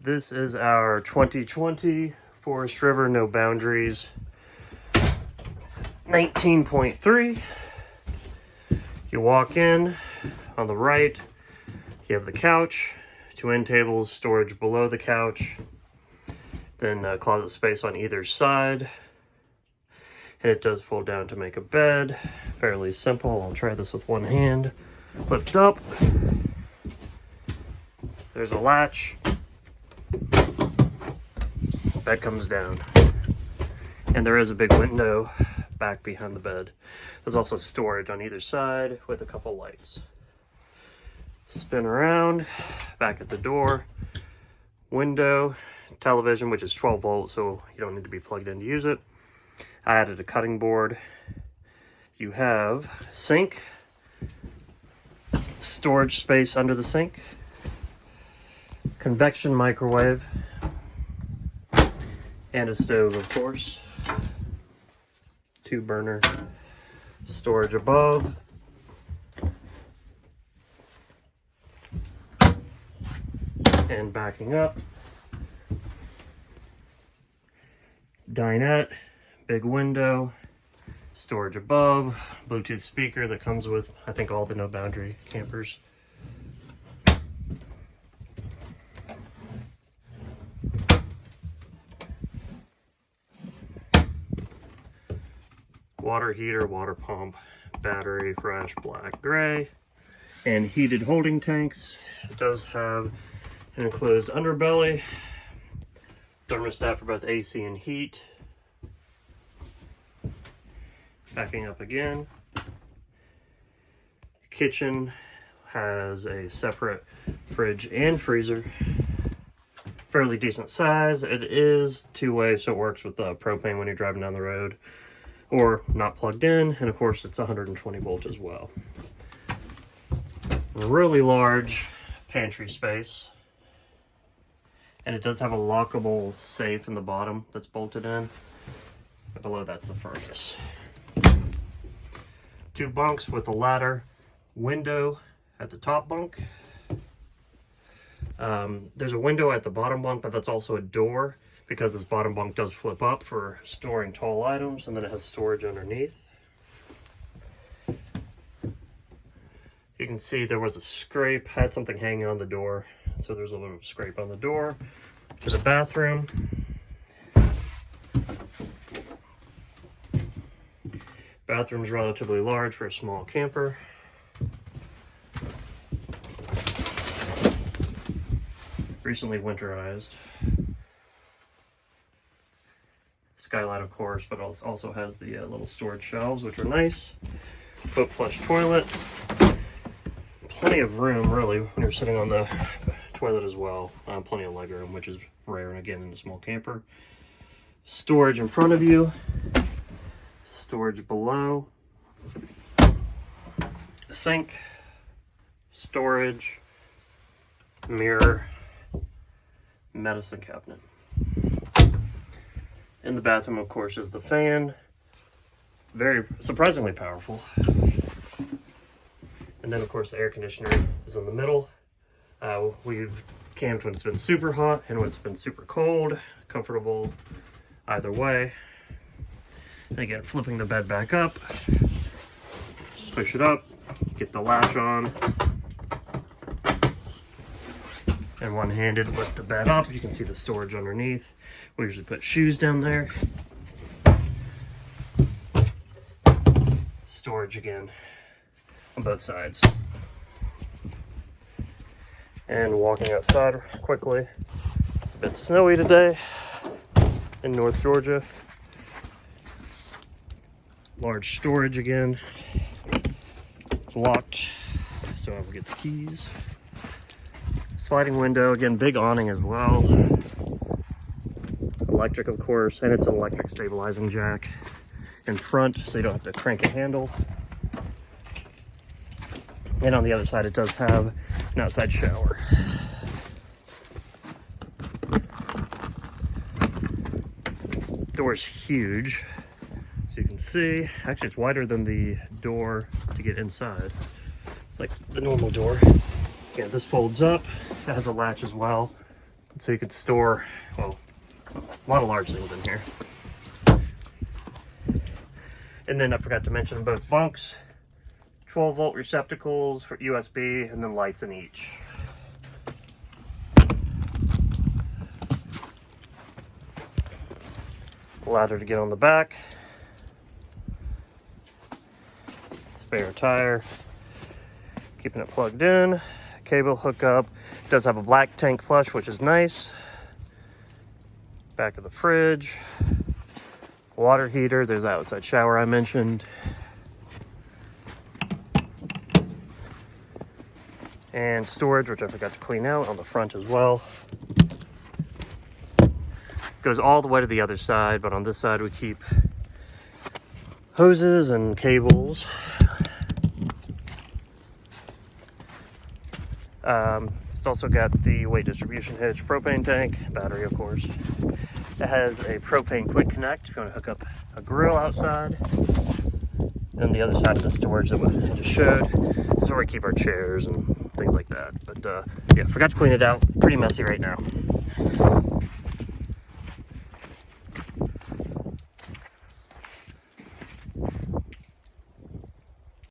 This is our 2020 Forest River No Boundaries 19.3. You walk in, on the right, you have the couch, 2 end tables, storage below the couch, then closet space on either side. And it does fold down to make a bed. Fairly simple. I'll try this with one hand. Lift up. There's a latch. Bed comes down. And there is a big window back behind the bed. There's also storage on either side with a couple lights. Spin around, back at the door, window, television, which is 12 volts, so you don't need to be plugged in to use it. I added a cutting board. You have sink, storage space under the sink, convection microwave, and a stove, of course. 2 burner storage above. And backing up, dinette, big window, storage above, Bluetooth speaker that comes with, I think, all the No Boundary campers. Water heater, water pump, battery, fresh, black, gray, and heated holding tanks. It does have an enclosed underbelly, thermostat for both AC and heat. Backing up again. Kitchen has a separate fridge and freezer. Fairly decent size. It is 2-way, so it works with propane when you're driving down the road or not plugged in. And of course, it's 120 volt as well. Really large pantry space. And it does have a lockable safe in the bottom that's bolted in. And below that's the furnace. 2 bunks with a ladder, window at the top bunk. There's a window at the bottom bunk, but that's also a door because this bottom bunk does flip up for storing tall items, and then it has storage underneath. You can see there was a scrape, had something hanging on the door, so there's a little scrape on the door. To the bathroom. Bathroom's relatively large for a small camper. Recently winterized. Skylight, of course, but it also has the little storage shelves, which are nice. Foot flush toilet. Plenty of room, really, when you're sitting on the toilet as well. Plenty of leg room, which is rare, and again, in a small camper. Storage in front of you. Storage below. Sink. Storage. Mirror. Medicine cabinet. In the bathroom, of course, is the fan. Very surprisingly powerful. And then, of course, the air conditioner is in the middle. We've camped when it's been super hot and when it's been super cold. Comfortable either way. And again, flipping the bed back up. Push it up. Get the latch on. And one-handed lift the bed up. You can see the storage underneath. We usually put shoes down there. Storage again on both sides. And walking outside quickly. It's a bit snowy today in North Georgia. Large storage again. It's locked, so I will get the keys. Sliding window, again, big awning as well. Electric, of course, and it's an electric stabilizing jack in front, so you don't have to crank a handle. And on the other side, it does have an outside shower. Door's huge, so you can see. Actually, it's wider than the door to get inside, like the normal door. Again, this folds up. It has a latch as well. So you could store, well, a lot of large things in here. And then I forgot to mention both bunks, 12-volt receptacles for USB, and then lights in each. Ladder to get on the back. Spare tire. Keeping it plugged in. Cable hookup. It does have a black tank flush, which is nice. Back of the fridge. Water heater. There's the outside shower I mentioned. And storage, which I forgot to clean out on the front as well. Goes all the way to the other side, but on this side we keep hoses and cables. It's also got the weight distribution hitch, propane tank, battery of course. It has a propane quick connect if you want to hook up a grill outside. And the other side of the storage that I just showed is where we keep our chairs and things like that. But yeah, forgot to clean it out. Pretty messy right now.